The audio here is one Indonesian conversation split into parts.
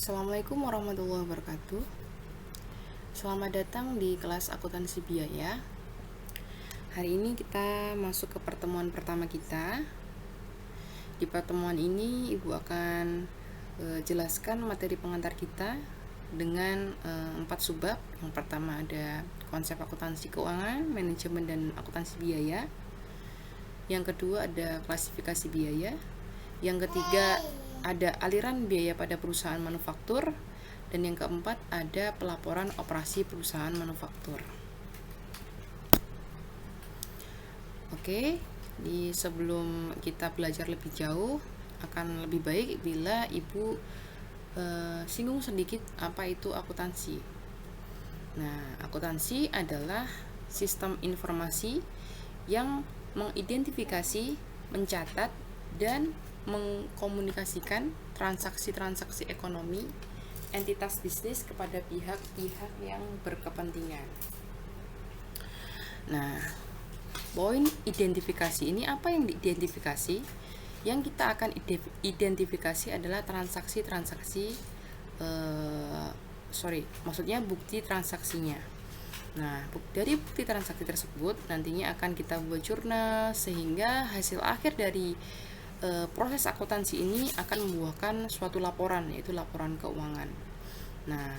Assalamualaikum warahmatullahi wabarakatuh. Selamat datang di kelas akuntansi biaya. Hari ini kita masuk ke pertemuan pertama kita. Di pertemuan ini Ibu akan jelaskan materi pengantar kita dengan 4 subbab. Yang pertama ada konsep akuntansi keuangan, manajemen dan akuntansi biaya. Yang kedua ada klasifikasi biaya. Yang ketiga ada aliran biaya pada perusahaan manufaktur, dan yang keempat ada pelaporan operasi perusahaan manufaktur. Oke, sebelum kita belajar lebih jauh, akan lebih baik bila Ibu singgung sedikit apa itu akuntansi. Nah, akuntansi adalah sistem informasi yang mengidentifikasi, mencatat, dan mengkomunikasikan transaksi-transaksi ekonomi entitas bisnis kepada pihak-pihak yang berkepentingan. Nah, poin identifikasi ini apa yang diidentifikasi? Yang kita akan identifikasi adalah maksudnya bukti transaksinya. Nah, dari bukti transaksi tersebut nantinya akan kita buat jurnal, sehingga hasil akhir dari proses akuntansi ini akan membuahkan suatu laporan, yaitu laporan keuangan. Nah,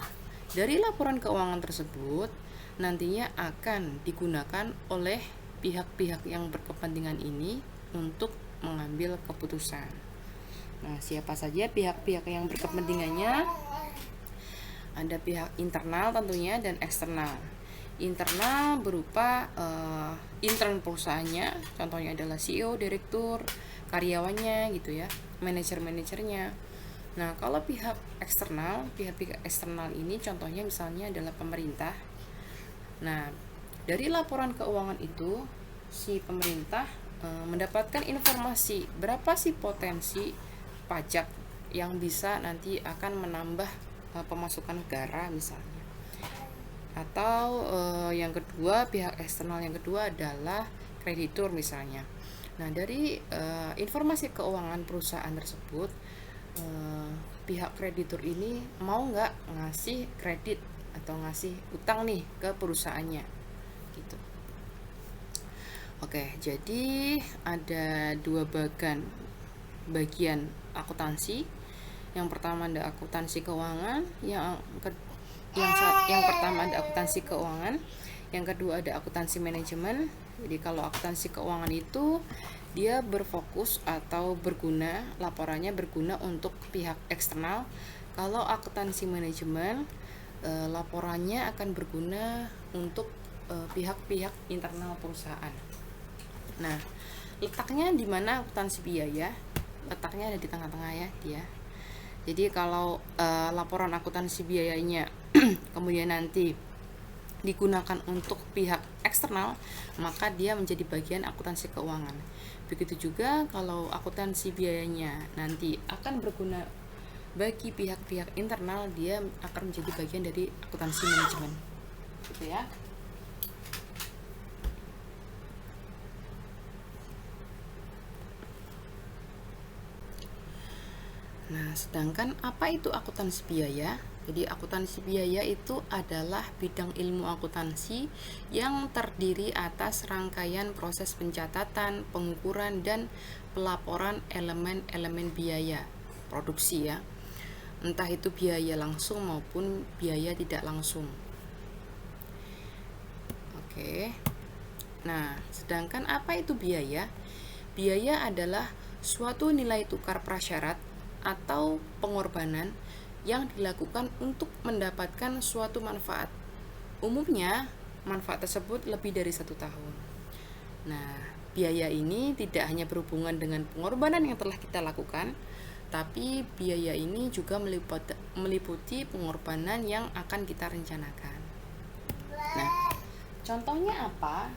dari laporan keuangan tersebut nantinya akan digunakan oleh pihak-pihak yang berkepentingan ini untuk mengambil keputusan. Nah, siapa saja pihak-pihak yang berkepentingannya? Ada pihak internal tentunya dan eksternal. Internal berupa intern perusahaannya, contohnya adalah CEO, direktur, karyawannya gitu ya, manajer-manajernya. Nah, kalau pihak eksternal ini contohnya misalnya adalah pemerintah. Nah, dari laporan keuangan itu si pemerintah mendapatkan informasi berapa sih potensi pajak yang bisa nanti akan menambah pemasukan negara misalnya. Atau yang kedua, pihak eksternal yang kedua adalah kreditur misalnya. Nah, dari informasi keuangan perusahaan tersebut, pihak kreditur ini mau nggak ngasih kredit atau ngasih utang nih ke perusahaannya gitu. Oke, jadi ada dua bagian akuntansi. Yang pertama ada akuntansi keuangan, yang pertama ada akuntansi keuangan, yang kedua ada akuntansi manajemen. Jadi kalau akuntansi keuangan itu dia berfokus atau berguna, laporannya berguna untuk pihak eksternal. Kalau akuntansi manajemen, laporannya akan berguna untuk pihak-pihak internal perusahaan. Nah, letaknya di mana akuntansi biaya? Letaknya ada di tengah-tengah ya dia. Jadi kalau laporan akuntansi biayanya kemudian nanti digunakan untuk pihak eksternal, maka dia menjadi bagian akuntansi keuangan. Begitu juga kalau akuntansi biayanya nanti akan berguna bagi pihak-pihak internal, dia akan menjadi bagian dari akuntansi manajemen. Gitu ya. Nah, sedangkan apa itu akuntansi biaya? Jadi akuntansi biaya itu adalah bidang ilmu akuntansi yang terdiri atas rangkaian proses pencatatan, pengukuran, dan pelaporan elemen-elemen biaya produksi ya. Entah itu biaya langsung maupun biaya tidak langsung. Oke. Nah, sedangkan apa itu biaya? Biaya adalah suatu nilai tukar prasyarat atau pengorbanan yang dilakukan untuk mendapatkan suatu manfaat. Umumnya, manfaat tersebut lebih dari 1 tahun. Nah, biaya ini tidak hanya berhubungan dengan pengorbanan yang telah kita lakukan, tapi biaya ini juga meliputi pengorbanan yang akan kita rencanakan. Nah, contohnya apa?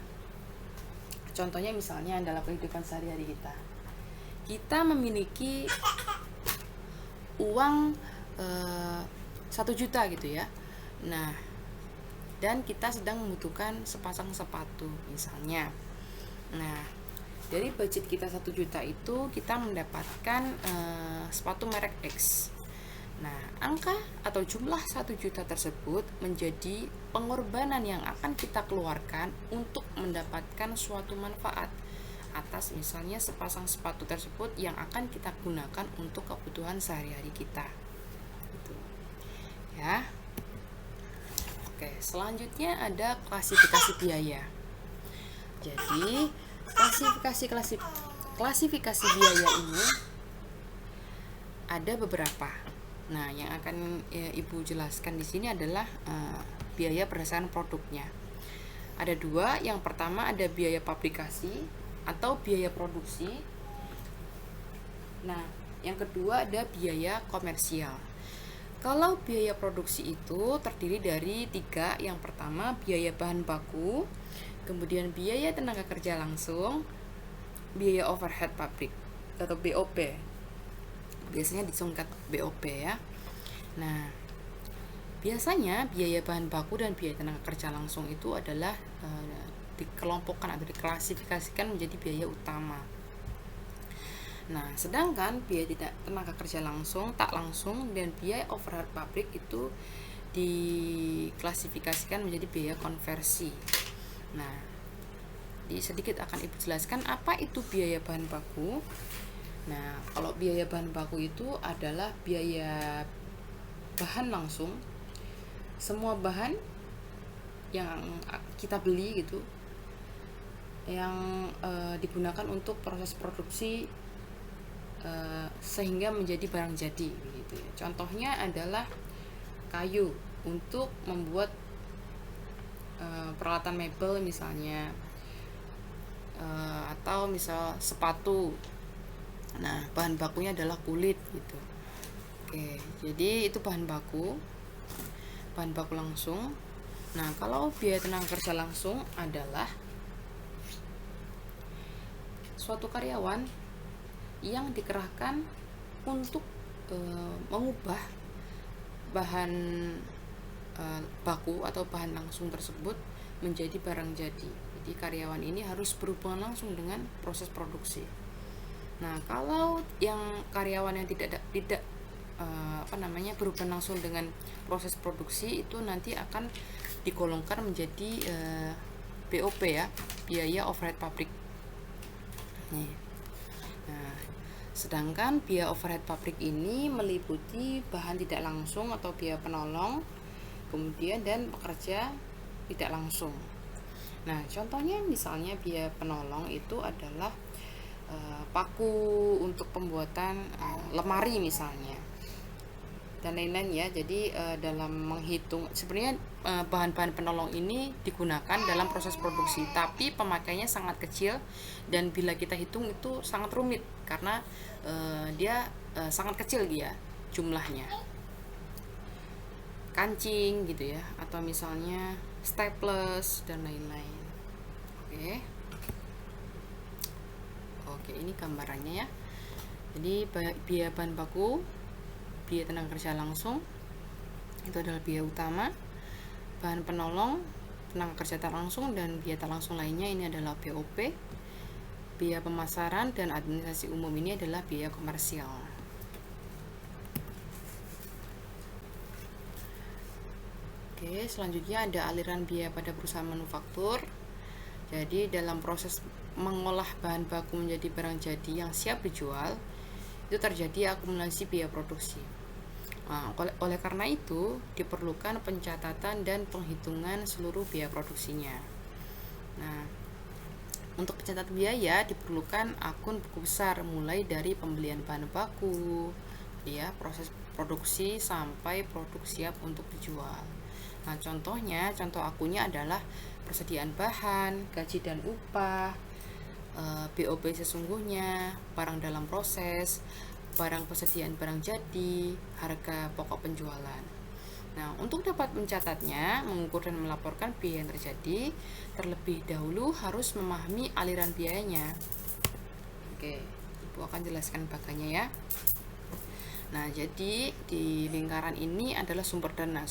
Contohnya misalnya dalam kehidupan sehari-hari kita. Kita memiliki uang 1 juta gitu ya. Nah, dan kita sedang membutuhkan sepasang sepatu misalnya. Nah, dari budget kita 1 juta itu kita mendapatkan sepatu merek X. Nah, angka atau jumlah 1 juta tersebut menjadi pengorbanan yang akan kita keluarkan untuk mendapatkan suatu manfaat atas misalnya sepasang sepatu tersebut yang akan kita gunakan untuk kebutuhan sehari-hari kita. Gitu. Ya. Oke, selanjutnya ada klasifikasi biaya. Jadi, klasifikasi biaya ini ada beberapa. Nah, yang akan Ibu jelaskan di sini adalah biaya berdasarkan produknya. Ada dua. Yang pertama ada biaya pabrikasi atau biaya produksi. Nah, yang kedua ada biaya komersial. Kalau biaya produksi itu terdiri dari 3. Yang pertama biaya bahan baku, kemudian biaya tenaga kerja langsung, biaya overhead pabrik atau BOP. Biasanya disingkat BOP ya. Nah, biasanya biaya bahan baku dan biaya tenaga kerja langsung itu adalah dikelompokkan atau diklasifikasikan menjadi biaya utama. Nah, sedangkan biaya tenaga kerja langsung, tak langsung, dan biaya overhead pabrik itu diklasifikasikan menjadi biaya konversi. Nah, sedikit akan Ibu jelaskan apa itu biaya bahan baku. Nah, kalau biaya bahan baku itu adalah biaya bahan langsung, semua bahan yang kita beli gitu, yang digunakan untuk proses produksi sehingga menjadi barang jadi gitu ya. Contohnya adalah kayu untuk membuat peralatan mebel misalnya, atau misal sepatu. Nah, bahan bakunya adalah kulit gitu. Oke, jadi itu bahan baku langsung. Nah, kalau biaya tenaga kerja langsung adalah suatu karyawan yang dikerahkan untuk mengubah bahan baku atau bahan langsung tersebut menjadi barang jadi. Jadi karyawan ini harus berhubungan langsung dengan proses produksi. Nah, kalau yang karyawan yang tidak berhubungan langsung dengan proses produksi itu nanti akan digolongkan menjadi BOP ya, biaya overhead pabrik. Nih. Nah, sedangkan biaya overhead pabrik ini meliputi bahan tidak langsung atau biaya penolong, kemudian dan pekerja tidak langsung. Nah, contohnya misalnya biaya penolong itu adalah paku untuk pembuatan lemari misalnya, dan lain-lain ya. Jadi dalam menghitung sebenarnya bahan-bahan penolong ini digunakan dalam proses produksi, tapi pemakaiannya sangat kecil dan bila kita hitung itu sangat rumit karena dia sangat kecil dia jumlahnya. Kancing gitu ya, atau misalnya staples dan lain-lain. Oke, ini gambarannya ya. Jadi biaya bahan baku, biaya tenaga kerja langsung itu adalah biaya utama, bahan penolong, tenaga kerja tak langsung, dan biaya tak langsung lainnya ini adalah BOP. Biaya pemasaran dan administrasi umum ini adalah biaya komersial. Oke, selanjutnya ada aliran biaya pada perusahaan manufaktur. Jadi dalam proses mengolah bahan baku menjadi barang jadi yang siap dijual, itu terjadi akumulasi biaya produksi. Nah, oleh karena itu diperlukan pencatatan dan penghitungan seluruh biaya produksinya. Nah, untuk pencatatan biaya diperlukan akun buku besar mulai dari pembelian bahan baku, ya, proses produksi sampai produk siap untuk dijual. Nah, contoh akunnya adalah persediaan bahan, gaji dan upah, BOP sesungguhnya, barang dalam proses, barang persediaan barang jadi, harga pokok penjualan. Nah, untuk dapat mencatatnya, mengukur dan melaporkan biaya yang terjadi, terlebih dahulu harus memahami aliran biayanya. Oke, Ibu akan jelaskan bagiannya ya. Nah, jadi di lingkaran ini adalah sumber dana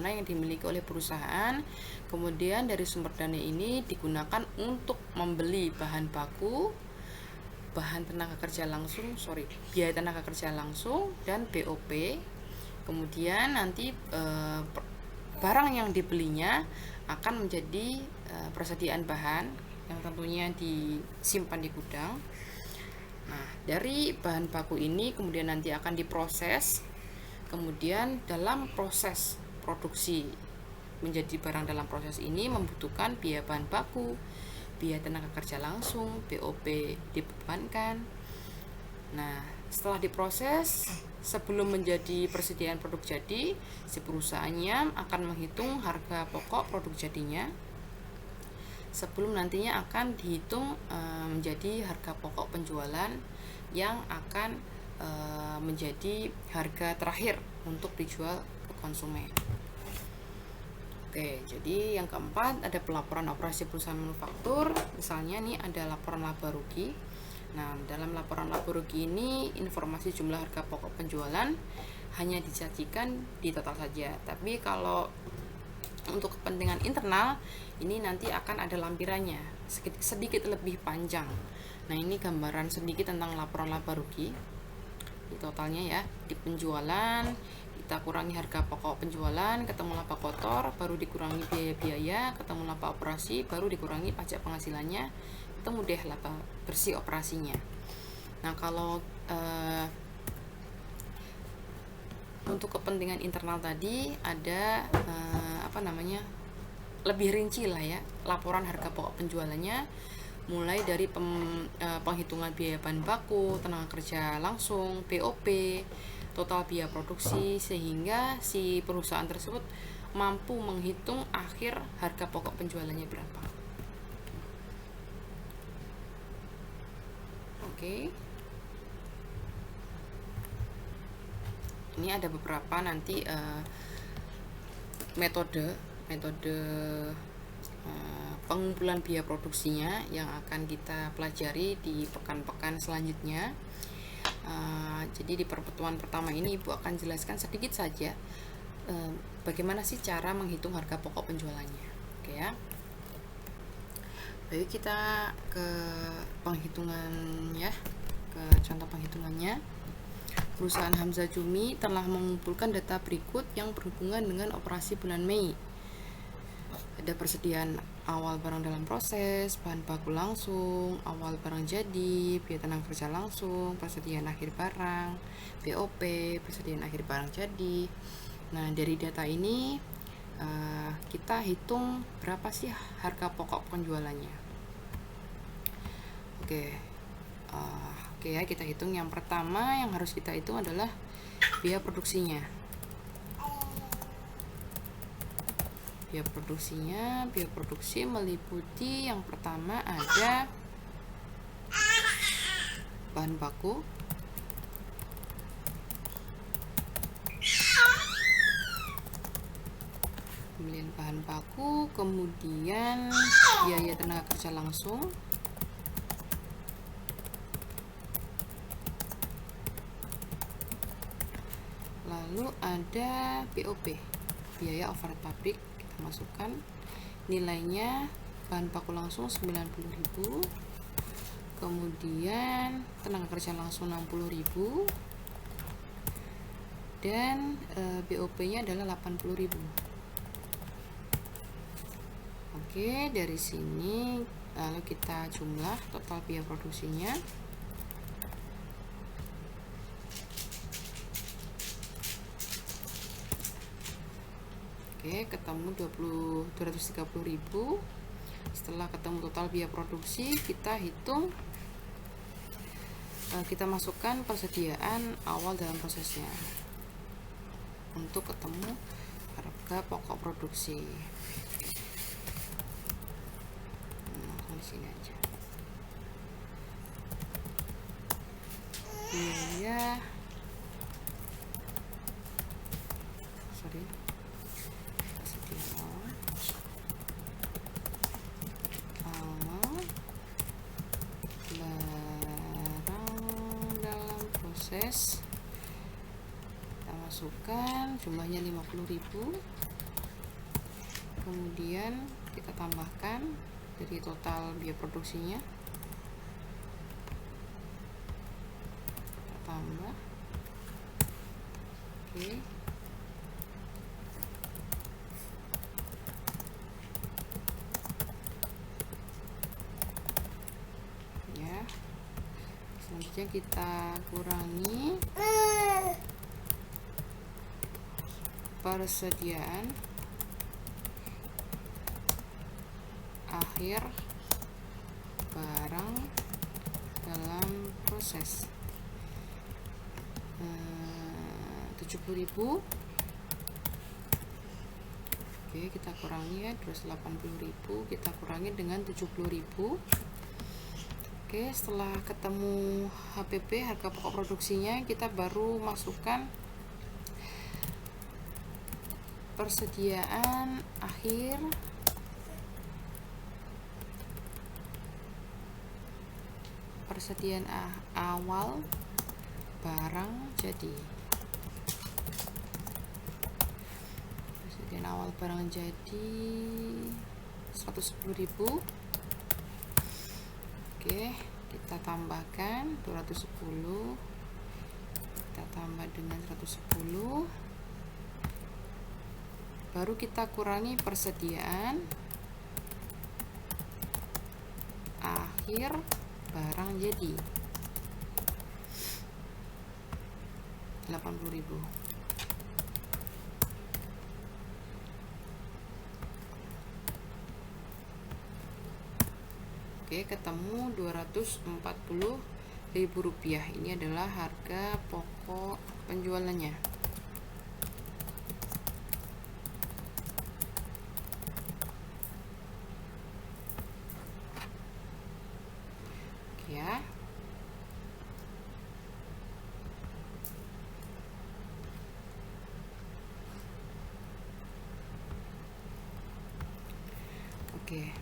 yang dimiliki oleh perusahaan. Kemudian dari sumber dana ini digunakan untuk membeli bahan baku, biaya tenaga kerja langsung dan BOP. Kemudian nanti barang yang dibelinya akan menjadi persediaan bahan yang tentunya disimpan di gudang. Nah, dari bahan baku ini kemudian nanti akan diproses. Kemudian dalam proses produksi menjadi barang dalam proses ini membutuhkan biaya bahan baku, biaya tenaga kerja langsung, BOP dibebankan. Nah, setelah diproses, sebelum menjadi persediaan produk jadi, si perusahaannya akan menghitung harga pokok produk jadinya sebelum nantinya akan dihitung menjadi harga pokok penjualan yang akan menjadi harga terakhir untuk dijual ke konsumen. Oke, jadi yang keempat ada pelaporan operasi perusahaan manufaktur. Misalnya nih ada laporan laba rugi. Nah, dalam laporan laba rugi ini informasi jumlah harga pokok penjualan hanya disajikan di total saja. Tapi kalau untuk kepentingan internal ini nanti akan ada lampirannya sedikit lebih panjang. Nah, ini gambaran sedikit tentang laporan laba rugi di totalnya ya. Di penjualan kita kurangi harga pokok penjualan, ketemu laba kotor, baru dikurangi biaya-biaya, ketemu laba operasi, baru dikurangi pajak penghasilannya, ketemu deh laba bersih operasinya. Nah, kalau untuk kepentingan internal tadi ada lebih rinci lah ya, laporan harga pokok penjualannya mulai dari penghitungan biaya bahan baku, tenaga kerja langsung, BOP, total biaya produksi, sehingga si perusahaan tersebut mampu menghitung akhir harga pokok penjualannya berapa. Oke. Ini ada beberapa nanti metode pengumpulan biaya produksinya yang akan kita pelajari di pekan-pekan selanjutnya. Jadi di pertemuan pertama ini Ibu akan jelaskan sedikit saja bagaimana sih cara menghitung harga pokok penjualannya. Oke ya. Baik, kita ke penghitungan ya, ke contoh penghitungannya. Perusahaan Hamzah Jumi telah mengumpulkan data berikut yang berhubungan dengan operasi bulan Mei. Ada persediaan awal barang dalam proses, bahan baku langsung, awal barang jadi, biaya tenaga kerja langsung, persediaan akhir barang, BOP, persediaan akhir barang jadi. Nah, dari data ini kita hitung berapa sih harga pokok penjualannya. Oke ya, kita hitung. Yang pertama yang harus kita hitung adalah biaya produksinya. Biaya produksi meliputi yang pertama ada bahan baku, pembelian bahan baku, kemudian biaya tenaga kerja langsung, lalu ada BOP, biaya overhead pabrik. Kita masukkan nilainya, bahan baku langsung 90.000, kemudian tenaga kerja langsung 60.000, dan BOP nya adalah 80.000. Oke, dari sini lalu kita jumlah total biaya produksinya. Oke, ketemu 230.000. Setelah ketemu total biaya produksi, kita hitung, kita masukkan persediaan awal dalam prosesnya untuk ketemu harga pokok produksi. Di sini aja. Biaya proses, kita masukkan jumlahnya 50.000, kemudian kita tambahkan dari total biaya produksinya, kita tambah. Oke, saja kita kurangi persediaan akhir barang dalam proses. 70.000. Oke, kita kurangi ya, terus 80.000 kita kurangi dengan 70.000. Oke, setelah ketemu HPP, harga pokok produksinya, kita baru masukkan persediaan akhir awal barang jadi. Persediaan awal barang jadi 110.000. Oke, kita tambahkan 210, kita tambah dengan 110, baru kita kurangi persediaan akhir barang jadi 80.000. Oke, ketemu 240.000 rupiah. Ini adalah harga pokok penjualannya. Oke ya. Oke.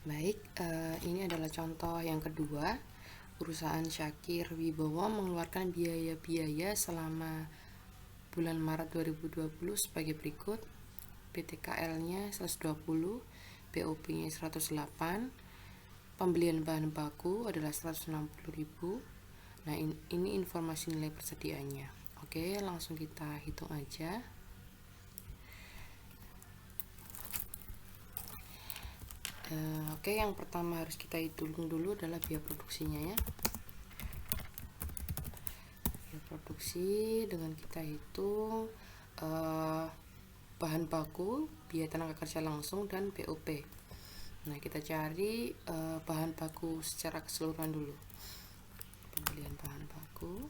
Baik, ini adalah contoh yang kedua. Perusahaan Syakir Wibowo mengeluarkan biaya-biaya selama bulan Maret 2020 sebagai berikut. PTKL-nya 120, BOP-nya 108, pembelian bahan baku adalah 160.000. Nah, ini informasi nilai persediaannya. Oke, langsung kita hitung aja. Oke, yang pertama harus kita hitung dulu adalah biaya produksinya ya. Biaya produksi dengan kita hitung bahan baku, biaya tenaga kerja langsung, dan BOP. Nah, kita cari bahan baku secara keseluruhan dulu. Pembelian bahan baku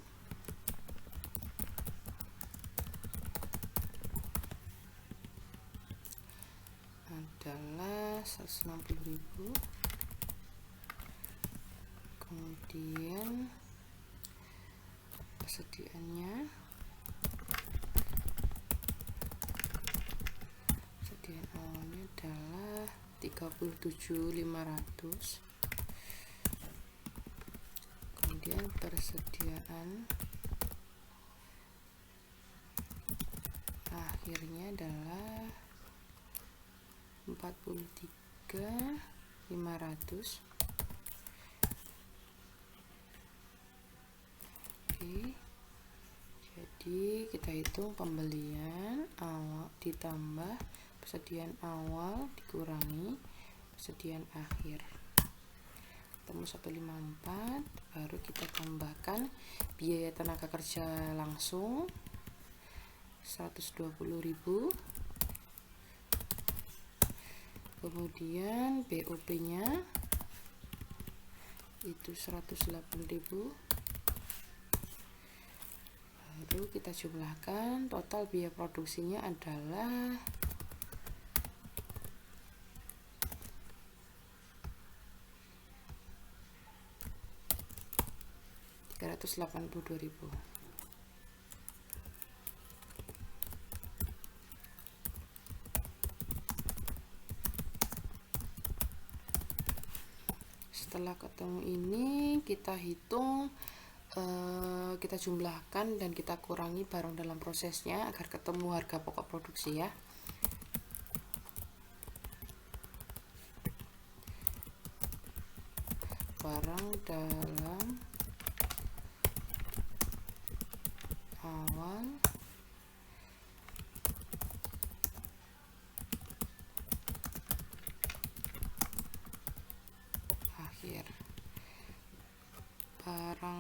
adalah 160.000. Kemudian persediaan awalnya adalah 37.500. Kemudian persediaan akhirnya adalah 43.500. Oke, jadi kita hitung pembelian awal ditambah persediaan awal dikurangi persediaan akhir, ketemu 154. Baru kita tambahkan biaya tenaga kerja langsung 120.000. Kemudian BOP nya itu 108.000. Baru kita jumlahkan, total biaya produksinya adalah 382.000. Setelah ketemu ini, kita hitung, kita jumlahkan dan kita kurangi barang dalam prosesnya agar ketemu harga pokok produksi ya. Barang dalam awal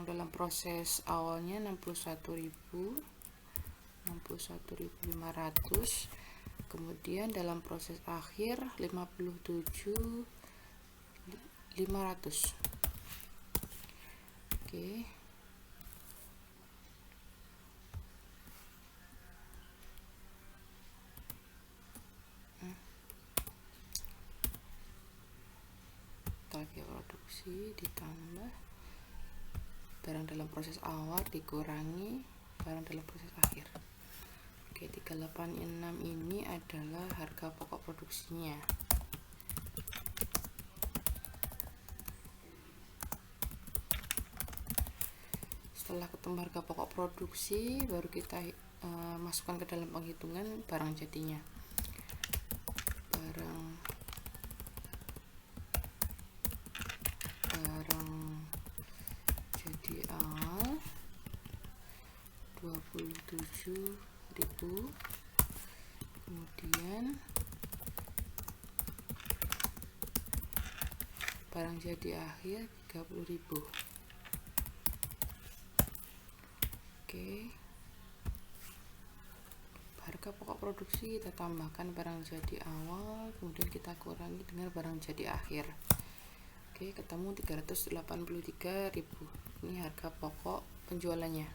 dalam proses awalnya 61.500, kemudian dalam proses akhir 57.500. Oke. Target produksi ditambah barang dalam proses awal dikurangi barang dalam proses akhir. Oke, 386 ini adalah harga pokok produksinya. Setelah ketemu harga pokok produksi, baru kita masukkan ke dalam penghitungan barang jadinya. Barang jadi awal 27.000, kemudian barang jadi akhir 30.000. Oke, harga pokok produksi kita tambahkan barang jadi awal, kemudian kita kurangi dengan barang jadi akhir. Oke, ketemu 383.000. Ini harga pokok penjualannya.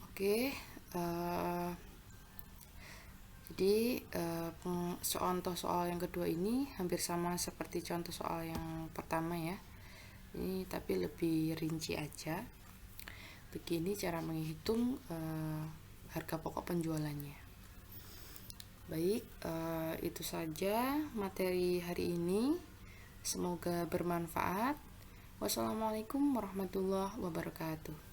Oke, jadi contoh soal yang kedua ini hampir sama seperti contoh soal yang pertama ya. Ini tapi lebih rinci aja. Begini cara menghitung harga pokok penjualannya. Baik, itu saja materi hari ini. Semoga bermanfaat. Wassalamualaikum warahmatullahi wabarakatuh.